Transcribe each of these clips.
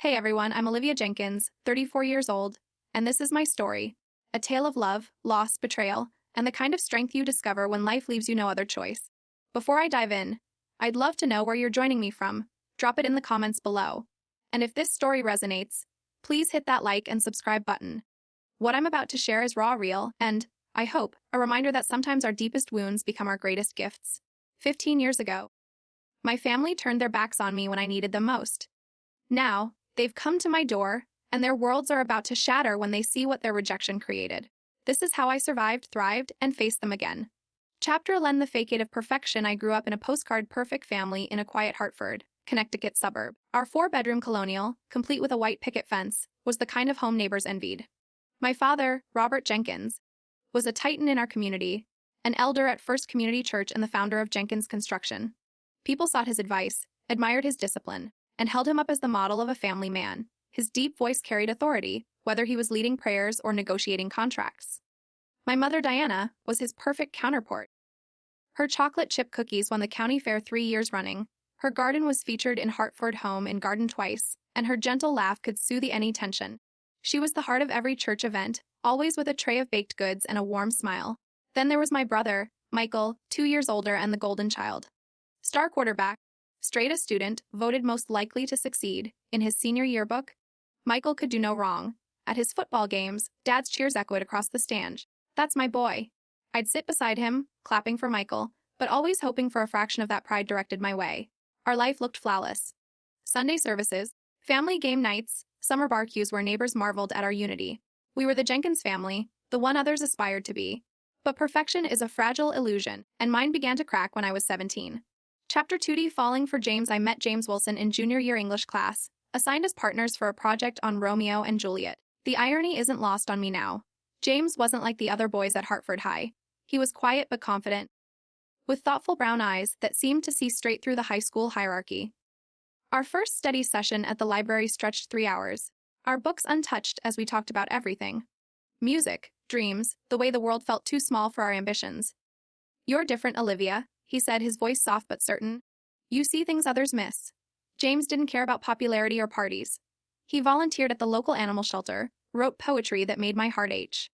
Hey everyone, I'm Olivia Jenkins, 34 years old, and this is my story. A tale of love, loss, betrayal, and the kind of strength you discover when life leaves you no other choice. Before I dive in, I'd love to know where you're joining me from. Drop it in the comments below. And if this story resonates, please hit that like and subscribe button. What I'm about to share is raw, real, and, I hope, a reminder that sometimes our deepest wounds become our greatest gifts. 15 years ago, my family turned their backs on me when I needed them most. Now, they've come to my door, and their worlds are about to shatter when they see what their rejection created. This is how I survived, thrived, and faced them again. Chapter 11: The Facade of Perfection. I grew up in a postcard-perfect family in a quiet Hartford, Connecticut suburb. Our four-bedroom colonial, complete with a white picket fence, was the kind of home neighbors envied. My father, Robert Jenkins, was a titan in our community, an elder at First Community Church and the founder of Jenkins Construction. People sought his advice, admired his discipline, and held him up as the model of a family man. His deep voice carried authority, whether he was leading prayers or negotiating contracts. My mother, Diana, was his perfect counterpart. Her chocolate chip cookies won the county fair 3 years running, her garden was featured in Hartford Home and Garden twice, and her gentle laugh could soothe any tension. She was the heart of every church event, always with a tray of baked goods and a warm smile. Then there was my brother, Michael, 2 years older and the golden child. Star quarterback, straight A student, voted most likely to succeed. In his senior yearbook, Michael could do no wrong. At his football games, Dad's cheers echoed across the stand. "That's my boy." I'd sit beside him, clapping for Michael, but always hoping for a fraction of that pride directed my way. Our life looked flawless. Sunday services, family game nights, summer barbecues where neighbors marveled at our unity. We were the Jenkins family, the one others aspired to be. But perfection is a fragile illusion, and mine began to crack when I was 17. Chapter 2: Falling for James. I met James Wilson in junior year English class, assigned as partners for a project on Romeo and Juliet. The irony isn't lost on me now. James wasn't like the other boys at Hartford High. He was quiet but confident, with thoughtful brown eyes that seemed to see straight through the high school hierarchy. Our first study session at the library stretched 3 hours, our books untouched as we talked about everything. Music, dreams, the way the world felt too small for our ambitions. "You're different, Olivia," he said, his voice soft but certain. "You see things others miss." James didn't care about popularity or parties. He volunteered at the local animal shelter, wrote poetry that made my heart ache,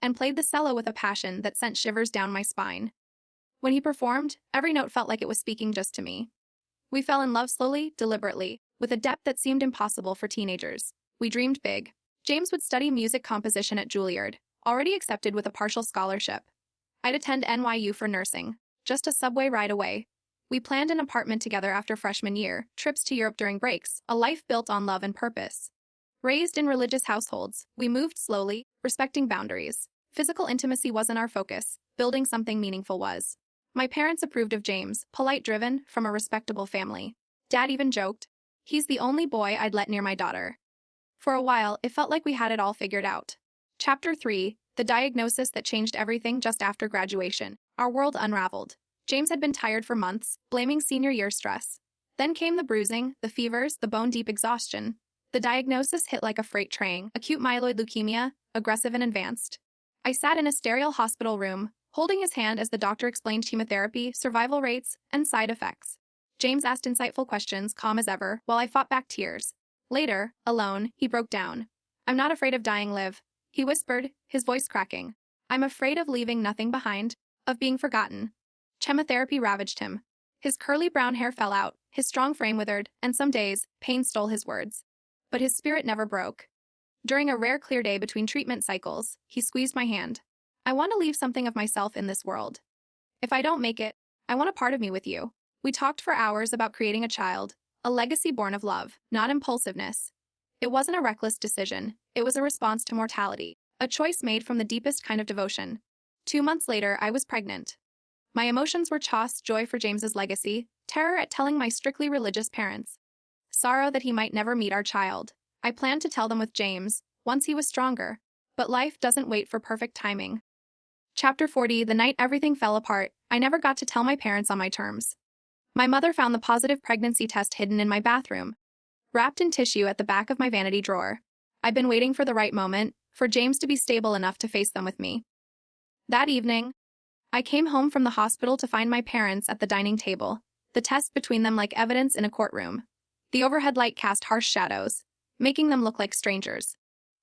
and played the cello with a passion that sent shivers down my spine. When he performed, every note felt like it was speaking just to me. We fell in love slowly, deliberately, with a depth that seemed impossible for teenagers. We dreamed big. James would study music composition at Juilliard, already accepted with a partial scholarship. I'd attend NYU for nursing, just a subway ride away. We planned an apartment together after freshman year, trips to Europe during breaks, a life built on love and purpose. Raised in religious households, we moved slowly, respecting boundaries. Physical intimacy wasn't our focus, building something meaningful was. My parents approved of James, polite, driven, from a respectable family. Dad even joked, "He's the only boy I'd let near my daughter." For a while, it felt like we had it all figured out. Chapter 3: The diagnosis that changed everything. Just after graduation, our world unraveled. James had been tired for months, blaming senior year stress. Then came the bruising, the fevers, the bone-deep exhaustion. The diagnosis hit like a freight train: acute myeloid leukemia, aggressive and advanced. I sat in a sterile hospital room, holding his hand as the doctor explained chemotherapy, survival rates, and side effects. James asked insightful questions, calm as ever, while I fought back tears. Later, alone, he broke down. "I'm not afraid of dying, Liv," he whispered, his voice cracking. "I'm afraid of leaving nothing behind, of being forgotten." Chemotherapy ravaged him. His curly brown hair fell out, his strong frame withered, and some days, pain stole his words. But his spirit never broke. During a rare clear day between treatment cycles, he squeezed my hand. "I want to leave something of myself in this world. If I don't make it, I want a part of me with you." We talked for hours about creating a child, a legacy born of love, not impulsiveness. It wasn't a reckless decision, it was a response to mortality, a choice made from the deepest kind of devotion. 2 months later, I was pregnant. My emotions were chaos: joy for James's legacy, terror at telling my strictly religious parents, sorrow that he might never meet our child. I planned to tell them with James, once he was stronger. But life doesn't wait for perfect timing. Chapter 40: The night everything fell apart, I never got to tell my parents on my terms. My mother found the positive pregnancy test hidden in my bathroom, wrapped in tissue at the back of my vanity drawer. I'd been waiting for the right moment, for James to be stable enough to face them with me. That evening, I came home from the hospital to find my parents at the dining table, the test between them like evidence in a courtroom. The overhead light cast harsh shadows, making them look like strangers.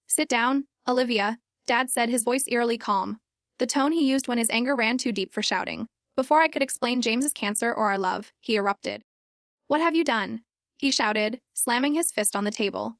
"Sit down, Olivia," Dad said, his voice eerily calm, the tone he used when his anger ran too deep for shouting. Before I could explain James's cancer or our love, he erupted. "What have you done?" he shouted, slamming his fist on the table.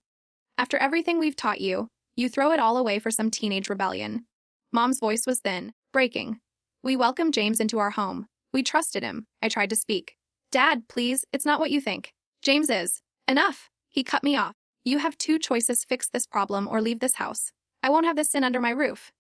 "After everything we've taught you, you throw it all away for some teenage rebellion." Mom's voice was thin, breaking. "We welcomed James into our home. We trusted him," I tried to speak. "Dad, please, it's not what you think. James is." "Enough," he cut me off. "You have two choices: fix this problem or leave this house. I won't have this sin under my roof."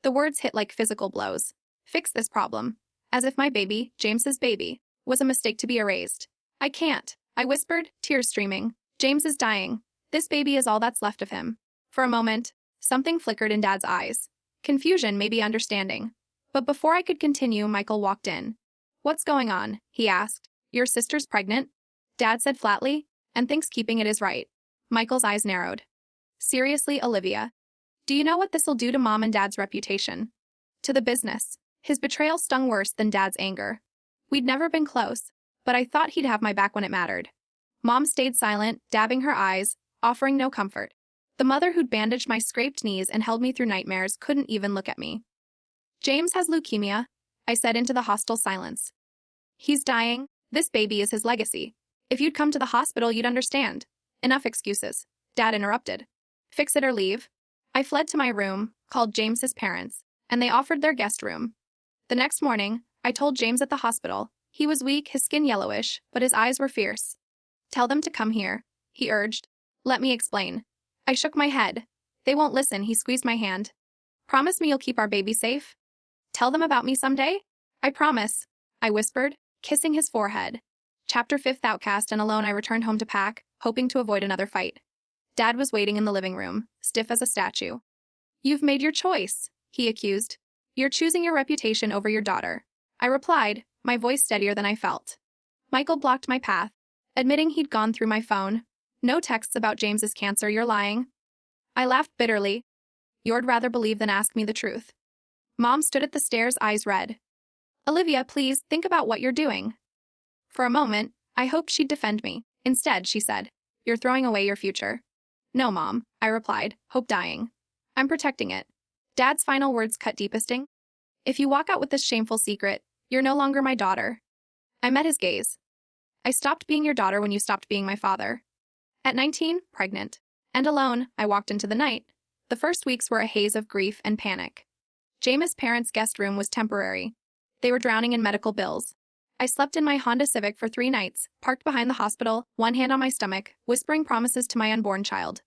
The words hit like physical blows. Fix this problem. As if my baby, James's baby, was a mistake to be erased. "I can't," I whispered, tears streaming. "James is dying. This baby is all that's left of him." For a moment, something flickered in Dad's eyes. Confusion, maybe understanding. But before I could continue, Michael walked in. "What's going on?" he asked. "Your sister's pregnant?" Dad said flatly, "and thinks keeping it is right." Michael's eyes narrowed. "Seriously, Olivia? Do you know what this'll do to Mom and Dad's reputation? To the business?" His betrayal stung worse than Dad's anger. We'd never been close, but I thought he'd have my back when it mattered. Mom stayed silent, dabbing her eyes, offering no comfort. The mother who'd bandaged my scraped knees and held me through nightmares couldn't even look at me. "James has leukemia," I said into the hostile silence. "He's dying. This baby is his legacy. If you'd come to the hospital, you'd understand." "Enough excuses," Dad interrupted. "Fix it or leave." I fled to my room, called James's parents, and they offered their guest room. The next morning, I told James at the hospital. He was weak, his skin yellowish, but his eyes were fierce. "Tell them to come here," he urged. "Let me explain." I shook my head. "They won't listen," he squeezed my hand. "Promise me you'll keep our baby safe?" "Tell them about me someday?" "I promise," I whispered, kissing his forehead. Chapter 5. Outcast and alone, I returned home to pack, hoping to avoid another fight. Dad was waiting in the living room, stiff as a statue. "You've made your choice," he accused. "You're choosing your reputation over your daughter." I replied, my voice steadier than I felt. Michael blocked my path, admitting he'd gone through my phone. "No texts about James's cancer, you're lying." I laughed bitterly. "You'd rather believe than ask me the truth." Mom stood at the stairs, eyes red. "Olivia, please, think about what you're doing." For a moment, I hoped she'd defend me. Instead, she said, "You're throwing away your future." "No, Mom," I replied, hope dying. "I'm protecting it." Dad's final words cut deepesting. "If you walk out with this shameful secret, you're no longer my daughter." I met his gaze. "I stopped being your daughter when you stopped being my father." At 19, pregnant, and alone, I walked into the night. The first weeks were a haze of grief and panic. James' parents' guest room was temporary. They were drowning in medical bills. I slept in my Honda Civic for 3 nights, parked behind the hospital, one hand on my stomach, whispering promises to my unborn child.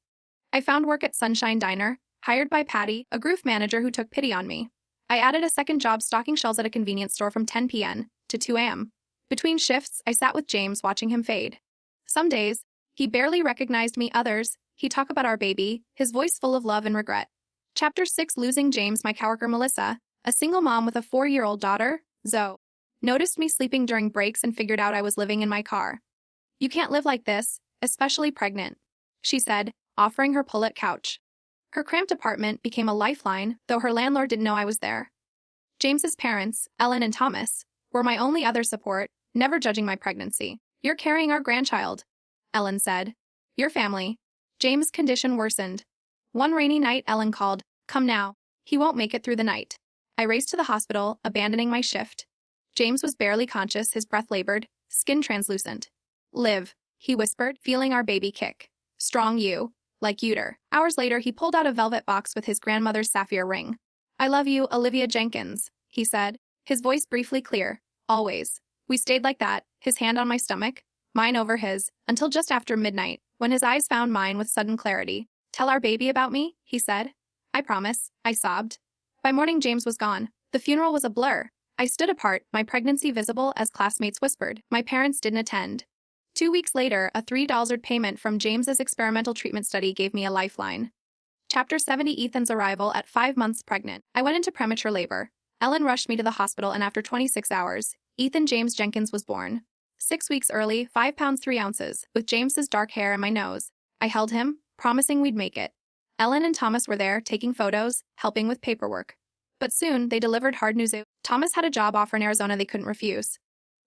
I found work at Sunshine Diner, hired by Patty, a groove manager who took pity on me. I added a second job stocking shelves at a convenience store from 10 p.m. to 2 a.m. Between shifts, I sat with James watching him fade. Some days, he barely recognized me. Others, he'd talk about our baby, his voice full of love and regret. Chapter 6. Losing James. My coworker Melissa, a single mom with a 4-year-old daughter, Zoe, noticed me sleeping during breaks and figured out I was living in my car. "You can't live like this, especially pregnant," she said, offering her pull-out couch. Her cramped apartment became a lifeline, though her landlord didn't know I was there. James's parents, Ellen and Thomas, were my only other support, never judging my pregnancy. "You're carrying our grandchild," Ellen said. "Your family." James' condition worsened. One rainy night, Ellen called, "Come now. He won't make it through the night." I raced to the hospital, abandoning my shift. James was barely conscious, his breath labored, skin translucent. "Live," he whispered, feeling our baby kick. "Strong you, like Uter." Hours later, he pulled out a velvet box with his grandmother's sapphire ring. "I love you, Olivia Jenkins," he said, his voice briefly clear. "Always." We stayed like that, his hand on my stomach, mine over his, until just after midnight, when his eyes found mine with sudden clarity. "Tell our baby about me," he said. "I promise," I sobbed. By morning, James was gone. The funeral was a blur. I stood apart, my pregnancy visible as classmates whispered. My parents didn't attend. 2 weeks later, a $3 payment from James's experimental treatment study gave me a lifeline. Chapter 70. Ethan's arrival at 5 months pregnant. I went into premature labor. Ellen rushed me to the hospital, and after 26 hours, Ethan James Jenkins was born. 6 weeks early, 5 pounds 3 ounces, with James's dark hair in my nose. I held him, promising we'd make it. Ellen and Thomas were there, taking photos, helping with paperwork. But soon, they delivered hard news. Thomas had a job offer in Arizona they couldn't refuse.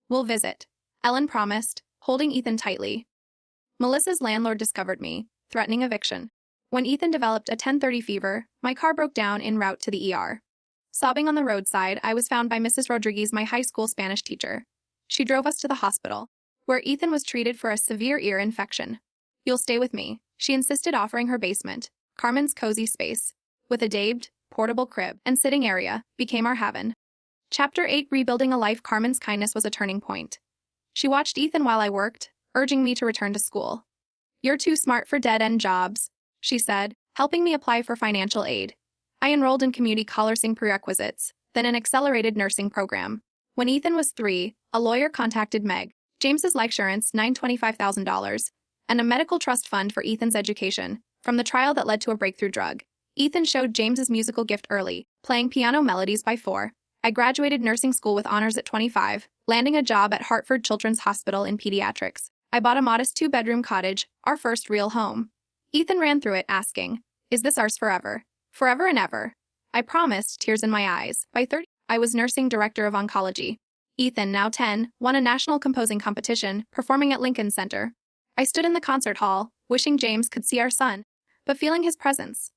"We'll visit," Ellen promised, holding Ethan tightly. Melissa's landlord discovered me, threatening eviction. When Ethan developed a 10:30 fever, my car broke down en route to the ER. Sobbing on the roadside, I was found by Mrs. Rodriguez, my high school Spanish teacher. She drove us to the hospital, where Ethan was treated for a severe ear infection. "You'll stay with me," she insisted, offering her basement. Carmen's cozy space, with a daubed, portable crib and sitting area, became our haven. Chapter 8: Rebuilding a Life. Carmen's kindness was a turning point. She watched Ethan while I worked, urging me to return to school. "You're too smart for dead-end jobs," she said, helping me apply for financial aid. I enrolled in community college prerequisites, then an accelerated nursing program. When Ethan was 3, a lawyer contacted Meg, James's life insurance, $925,000, and a medical trust fund for Ethan's education, from the trial that led to a breakthrough drug. Ethan showed James's musical gift early, playing piano melodies by 4. I graduated nursing school with honors at 25, landing a job at Hartford Children's Hospital in pediatrics. I bought a modest 2-bedroom cottage, our first real home. Ethan ran through it, asking, "Is this ours forever?" "Forever and ever." I promised, tears in my eyes. By 30, I was nursing director of oncology. Ethan, now 10, won a national composing competition, performing at Lincoln Center. I stood in the concert hall, wishing James could see our son, but feeling his presence.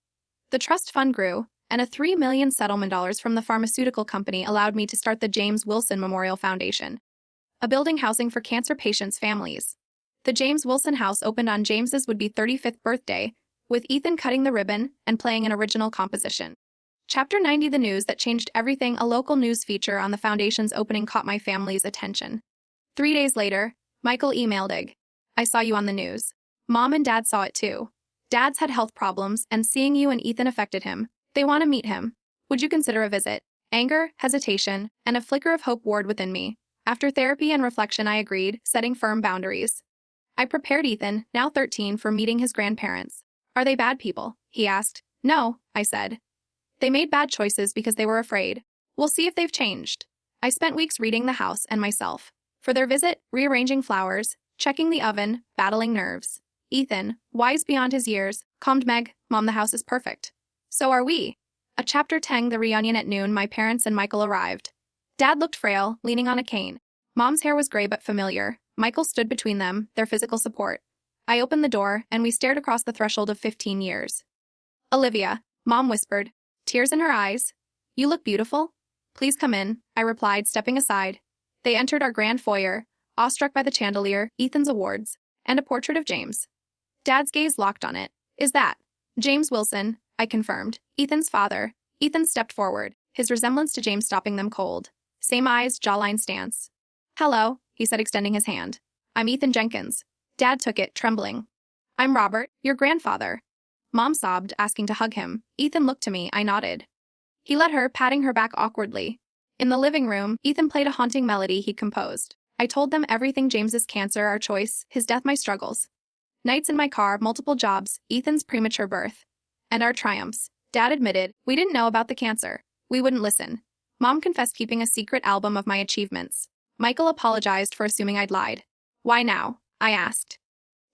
The trust fund grew, and a $3 million settlement from the pharmaceutical company allowed me to start the James Wilson Memorial Foundation, a building housing for cancer patients' families. The James Wilson House opened on James's would-be 35th birthday, with Ethan cutting the ribbon and playing an original composition. Chapter 90: The News That Changed Everything. A local news feature on the foundation's opening caught my family's attention. 3 days later, Michael emailed Ig. "I saw you on the news." Mom and Dad saw it too. "Dad's had health problems, and seeing you and Ethan affected him. They want to meet him. Would you consider a visit?" Anger, hesitation, and a flicker of hope warred within me. After therapy and reflection, I agreed, setting firm boundaries. I prepared Ethan, now 13, for meeting his grandparents. "Are they bad people?" he asked. "No," I said. "They made bad choices because they were afraid. We'll see if they've changed." I spent weeks reading the house and myself. For their visit, rearranging flowers, checking the oven, battling nerves. Ethan, wise beyond his years, calmed Meg, "Mom, the house is perfect." "So are we." A Chapter 10: The Reunion. At noon, my parents and Michael arrived. Dad looked frail, leaning on a cane. Mom's hair was gray but familiar. Michael stood between them, their physical support. I opened the door, and we stared across the threshold of 15 years. "Olivia," Mom whispered, tears in her eyes. "You look beautiful." "Please come in," I replied, stepping aside. They entered our grand foyer, awestruck by the chandelier, Ethan's awards, and a portrait of James. Dad's gaze locked on it. "Is that James Wilson?" I confirmed. "Ethan's father." Ethan stepped forward, his resemblance to James stopping them cold. Same eyes, jawline, stance. "Hello," he said, extending his hand. "I'm Ethan Jenkins." Dad took it, trembling. "I'm Robert, your grandfather." Mom sobbed, asking to hug him. Ethan looked to me, I nodded. He let her, patting her back awkwardly. In the living room, Ethan played a haunting melody he'd composed. I told them everything: James's cancer, our choice, his death, my struggles. Nights in my car, multiple jobs, Ethan's premature birth. And our triumphs. Dad admitted, we didn't know about the cancer. We wouldn't listen. Mom confessed keeping a secret album of my achievements. Michael apologized for assuming I'd lied. "Why now?" I asked.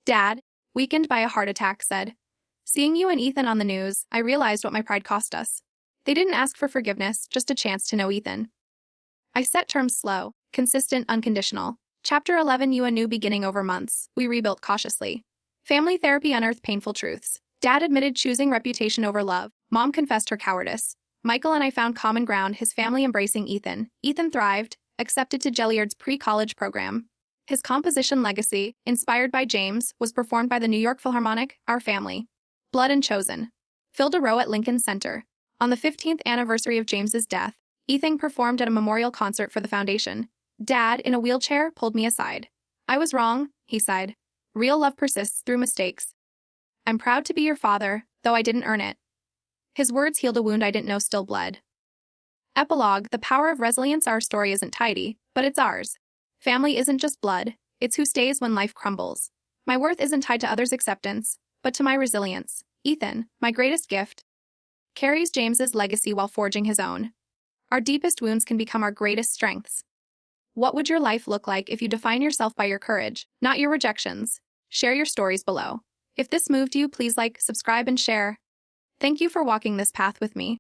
Dad, weakened by a heart attack, said, "Seeing you and Ethan on the news, I realized what my pride cost us." They didn't ask for forgiveness, just a chance to know Ethan. I set terms slow, consistent, unconditional. Chapter 11: You. A new beginning. Over months, we rebuilt cautiously. Family therapy unearthed painful truths. Dad admitted choosing reputation over love. Mom confessed her cowardice. Michael and I found common ground, his family embracing Ethan. Ethan thrived, accepted to Juilliard's pre-college program. His composition legacy, inspired by James, was performed by the New York Philharmonic, our family. Blood and Chosen. Filled a row at Lincoln Center. On the 15th anniversary of James's death, Ethan performed at a memorial concert for the foundation. Dad, in a wheelchair, pulled me aside. "I was wrong," he sighed. "Real love persists through mistakes. I'm proud to be your father, though I didn't earn it." His words healed a wound I didn't know still bled. Epilogue: The power of resilience. Our story isn't tidy, but it's ours. Family isn't just blood, it's who stays when life crumbles. My worth isn't tied to others' acceptance, but to my resilience. Ethan, my greatest gift, carries James's legacy while forging his own. Our deepest wounds can become our greatest strengths. What would your life look like if you define yourself by your courage, not your rejections? Share your stories below. If this moved you, please like, subscribe, and share. Thank you for walking this path with me.